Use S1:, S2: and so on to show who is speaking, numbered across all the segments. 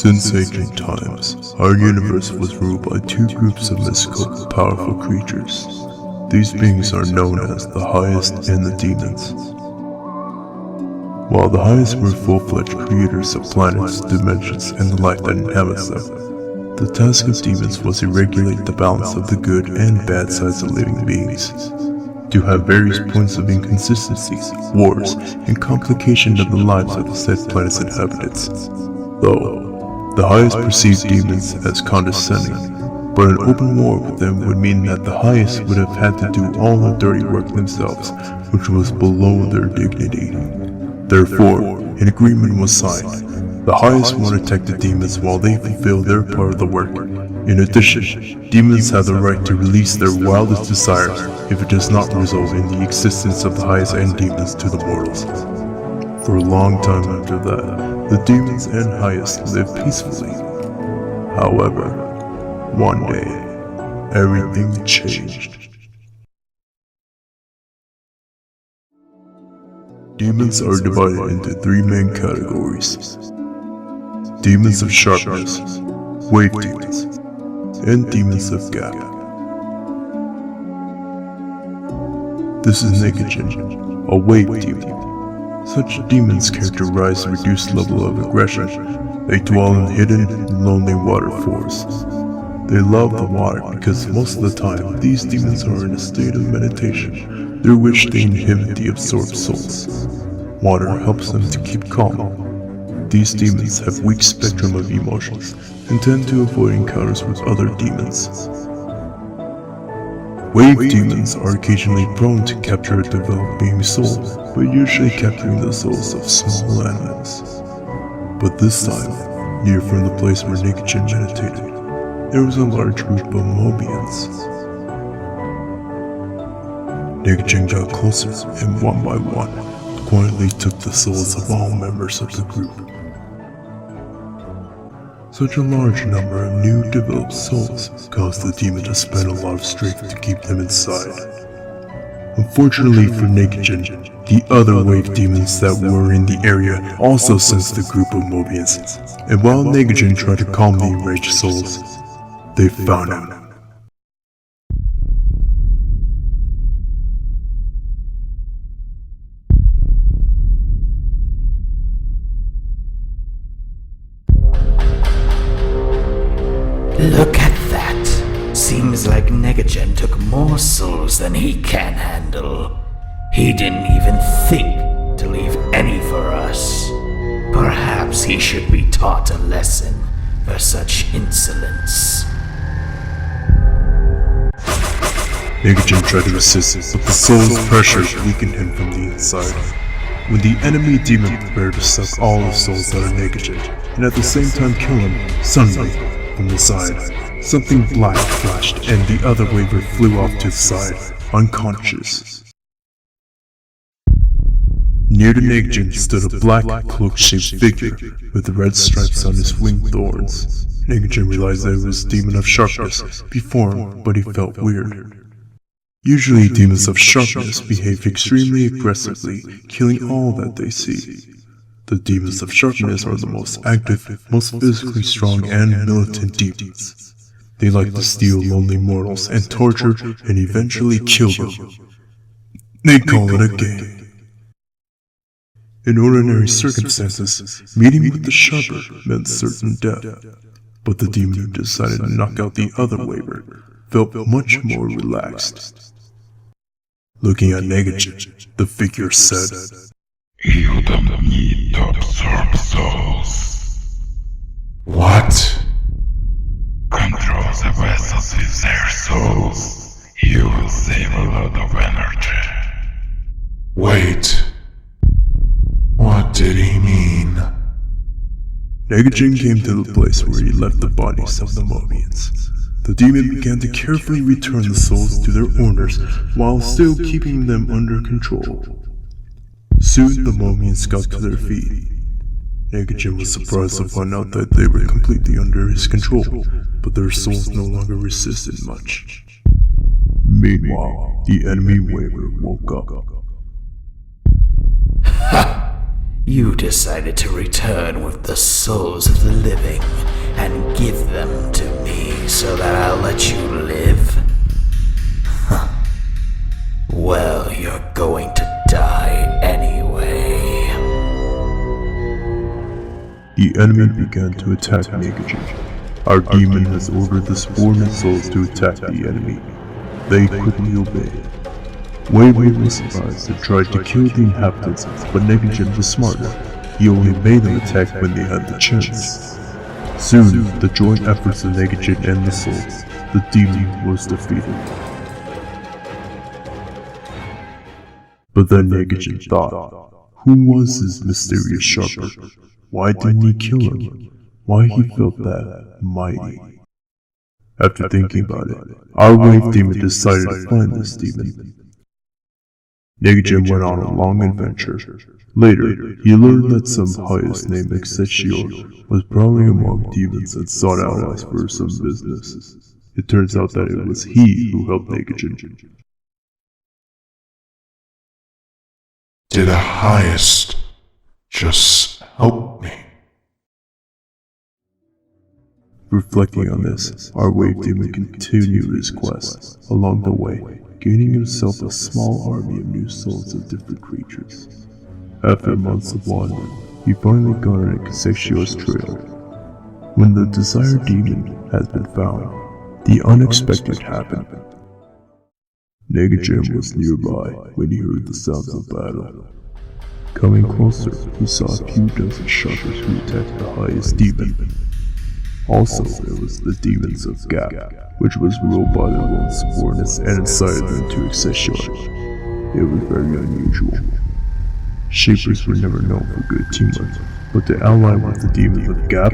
S1: Since ancient times, our universe was ruled by two groups of mystical, powerful creatures. These beings are known as the highest and the demons. While the highest were full-fledged creators of planets, dimensions, and the life that inhabits them, the task of demons was to regulate the balance of the good and bad sides of living beings, to have various points of inconsistencies, wars, and complication of the lives of the said planet's inhabitants. Though the highest perceived demons as condescending, but an open war with them would mean that the highest would have had to do all the dirty work themselves, which was below their dignity. Therefore, an agreement was signed. The highest would attack the demons while they fulfill their part of the work. In addition, demons have the right to release their wildest desires if it does not result in the existence of the highest and demons to the mortals. For a long time after that, the demons and highest lived peacefully. However, one day, everything changed. Demons are divided into three main categories: demons of sharpness, wave demons, and demons of gap. This is Nicotine, a wave demon. Such demons characterize a reduced level of aggression. They dwell in hidden, lonely waterfalls. They love the water because most of the time, these demons are in a state of meditation, through which they inhibit the absorbed souls. Water helps them to keep calm. These demons have weak spectrum of emotions and tend to avoid encounters with other demons. Wave demons are occasionally prone to capture a developing soul, but usually capturing the souls of small animals. But this time, near from the place where Nicotine meditated, there was a large group of Mobians. Nicotine got closer, and one by one, quietly took the souls of all members of the group. Such a large number of new developed souls caused the demon to spend a lot of strength to keep them inside. Unfortunately for Nicotine, the other wave demons that were in the area also sensed the group of Mobians, and while Nicotine tried to calm the enraged souls, they found him.
S2: Look at that. Seems like Nicotine took more souls than he can handle. He didn't even think to leave any for us. Perhaps he should be taught a lesson for such insolence.
S1: Nicotine tried to resist, but the soul's pressure weakened him from the inside. When the enemy demon prepared to suck all the souls out of Nicotine, and at the same time kill him, suddenly, from the side, something black flashed and the other waver flew off to the side, unconscious. Near to Nicotine stood a black cloak-shaped figure with red stripes on his wing thorns. Nicotine realized that it was a demon of sharpness before him, but he felt weird. Usually demons of sharpness behave extremely aggressively, killing all that they see. The demons of sharpness are the most active, most physically strong and militant demons. They like to steal lonely mortals and torture and eventually kill them. They call it a game. In ordinary circumstances, meeting with the sharper meant certain death, but the demon who decided to knock out the other waver felt much more relaxed. Looking at Nicotine, the figure said,
S3: "You don't need to absorb souls.
S4: What?
S3: Control the vessels with their souls. You will save a lot of energy."
S4: Wait. What did he mean?
S1: Nicotine came to the place where he left the bodies of the Mobians. The demon began to carefully return the souls to their owners while still keeping them under control. Soon the Mobians got to their feet. Nicotine was surprised to find out that they were completely under his control, but their souls no longer resisted much. Meanwhile, the enemy waver woke up.
S2: Ha! you decided to return with the souls of the living and give them to me so that I'll let you live? Huh. Well, you're going to die anyway.
S1: The enemy began to attack Negative. Our demon has ordered the swarming souls to attack the enemy. They quickly obeyed. Wayward was surprised and tried to kill the inhabitants, but Negative was smarter. He only made them attack when they had the chance. Soon, the joint efforts of Negative and the souls, the demon was defeated. But then Negative thought, who was this mysterious sharper? Why didn't he kill him? Why he felt that mighty? After thinking about it, our wave demon decided to find this demon. Negative went on a long adventure. Later, he learned that some highest named Excelsior was probably among demons and sought allies for some business. It turns out that it was he who helped Negative.
S4: Did a highest just help me?
S1: Reflecting on this, our wave demon continued his quest. Along the way, gaining himself a small army of new souls of different creatures. After months of wandering, he finally got on Excelsior's trail. When the desired demon has been found, the unexpected happened. Negative was nearby when he heard the sounds of battle. Coming closer, he saw a few dozen sharpers who attacked the highest demon. Also, there was the demons of Gap, which was ruled by their own subordinates and incited them to Excelsior. It was very unusual. Shapers were never known for good teamwork, but to ally with the demons of Gap.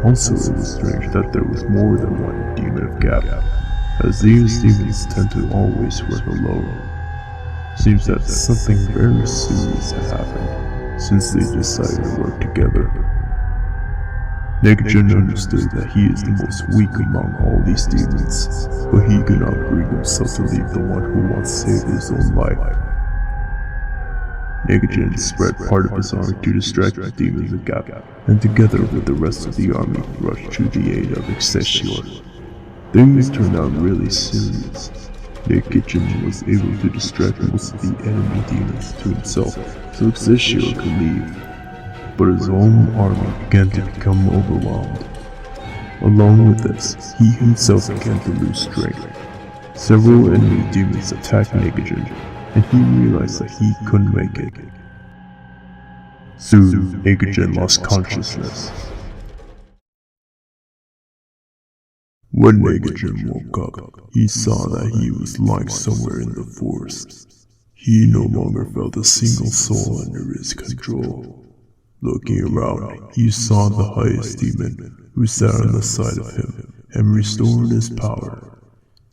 S1: Also, it was strange that there was more than one demon of Gap, as these demons tend to always work alone. Seems that something very serious had happened since they decided to work together. Negative understood that he is the most weak among all these demons, but he could not bring himself to leave the one who once saved his own life. Negative spread part of his army to distract the demons of Gap, and together with the rest of the army rushed to the aid of Excelsior. Things turned out really serious. Negative was able to distract most of the enemy demons to himself, so Excelsior could leave. But his own army began to become overwhelmed. Along with this, he himself began to lose strength. Several enemy demons attacked Negative, and he realized that he couldn't make it. Soon, Negative lost consciousness. When Negative woke up, he saw that he was lying somewhere in the forest. He no longer felt a single soul under his control. Looking around, he saw the highest demon, who sat on the side of him and restored his power.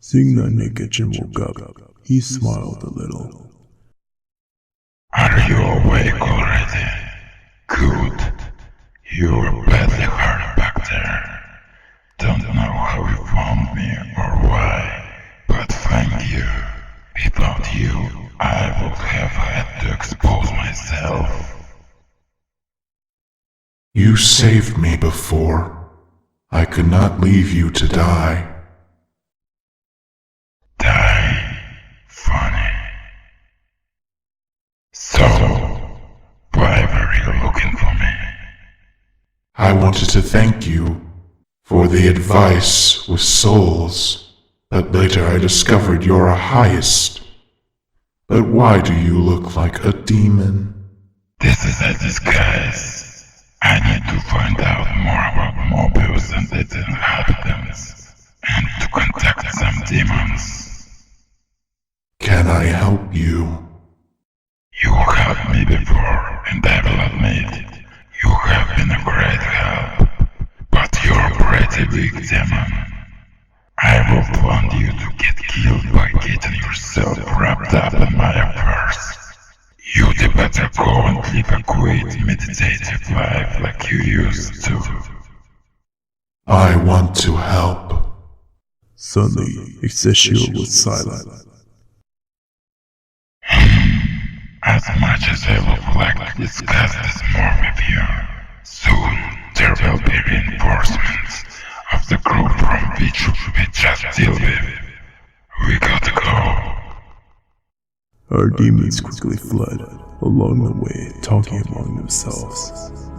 S1: Seeing that Negative woke up, he smiled a little.
S3: Are you awake already? Good. You were badly hurt back there. Don't know how you found me or why, but thank you. Without you, I would have had to expose myself.
S4: You saved me before. I could not leave you to die.
S3: Die? Funny. So, why were you looking for me?
S4: I wanted to thank you for the advice with souls, but later I discovered you're a highest. But why do you look like a demon?
S3: This is a disguise. I need to find out more about Mobius and its inhabitants, and to contact some demons.
S4: Can I help you?
S3: You helped me before, and I will admit, you have been a great help, but you're a pretty weak demon. I won't want you to get killed by getting yourself wrapped up in my affairs. You'd better go and live a quiet, meditative life like you used to.
S4: I want to help.
S1: Suddenly, Excelsior was silent.
S3: I As much as I would like to discuss this more with you, soon there will be reinforcements of the group from which we just deal with. We gotta go.
S1: Our demons quickly fled, along the way talking among themselves.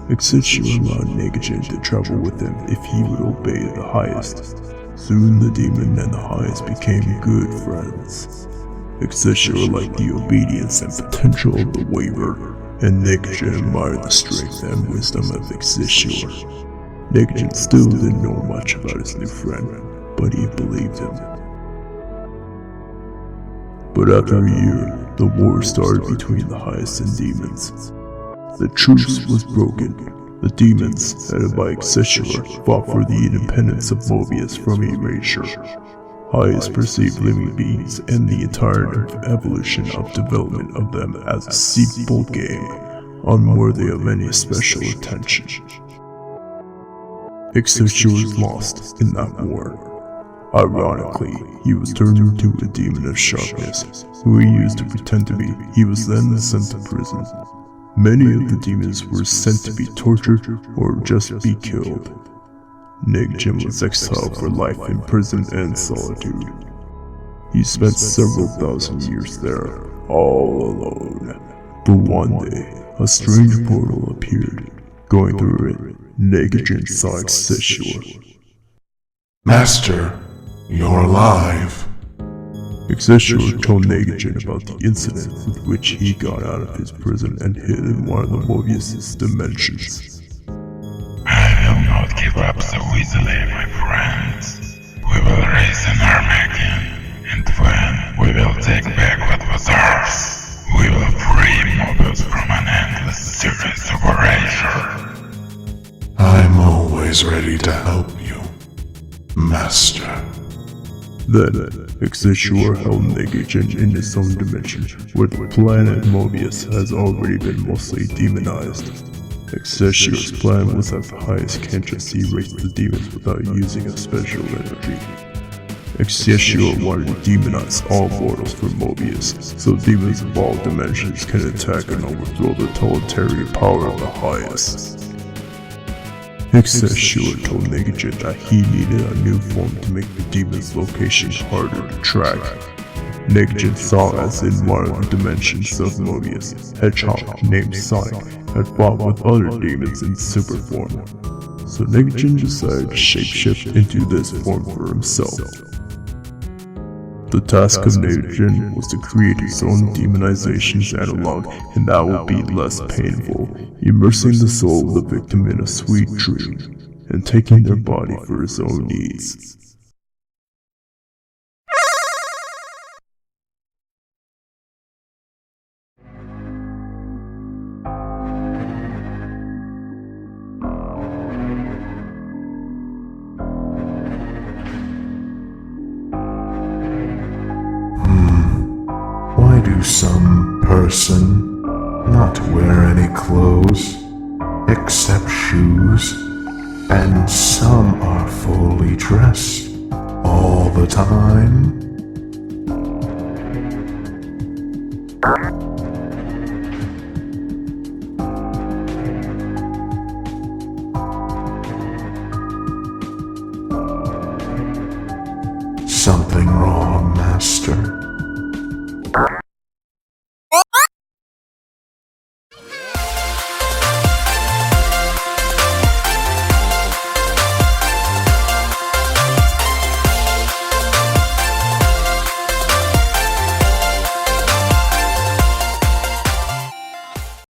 S1: Ex.4 allowed Negagen to travel with him if he would obey the highest. Soon the demon and the highest became good friends. Ex.4 liked the obedience and potential of the waver, and Negagen admired the strength and wisdom of Ex.4. Negagen still didn't know much about his new friend, but he believed him. But after a year, the war started between the highest and demons. The truce was broken. The demons, headed by Ex.4, fought for the independence of Mobius from erasure. Highest perceived living beings and the entire evolution of development of them as a simple game, unworthy of any special attention. Ex.4 was lost in that war. Ironically, he was turned into a demon of sharpness, who he used to pretend to be. He was then sent to prison. Many of the demons were sent to be tortured or just be killed. Negagen was exiled for life in prison and solitude. He spent several thousand years there, all alone. But one day, a strange portal appeared. Going through it, Negagen saw Ex.4.
S4: Master, you're alive.
S1: Ex.4 told Negagen about the incident with which he got out of his prison and hid in one of the Mobius' dimensions.
S3: I will not give up so easily, my friends. We will raise an army again, and when we will take back what was ours, we will free Mobius from an endless series of erasure.
S4: I'm always ready to help you, Master.
S1: Then, Ex.4 held Negagen in his own dimension, where the planet Mobius has already been mostly demonized. Ex.4's plan was that the highest can't just erase the demons without using a special energy. Ex.4 wanted to demonize all mortals for Mobius, so demons of all dimensions can attack and overthrow the totalitarian power of the highest. Ex.4 told Negagen that he needed a new form to make the demon's location harder to track. Negagen saw as in one of the dimensions of Mobius, Hedgehog named Sonic had fought with other demons in super form. So Negagen decided to shapeshift into this form for himself. The task of Negagen was to create his own demonization's analog, and that would be less painful, immersing the soul of the victim in a sweet dream, and taking their body for his own needs.
S4: Why do some person not wear any clothes except shoes, and some are fully dressed all the time? Something wrong, Master?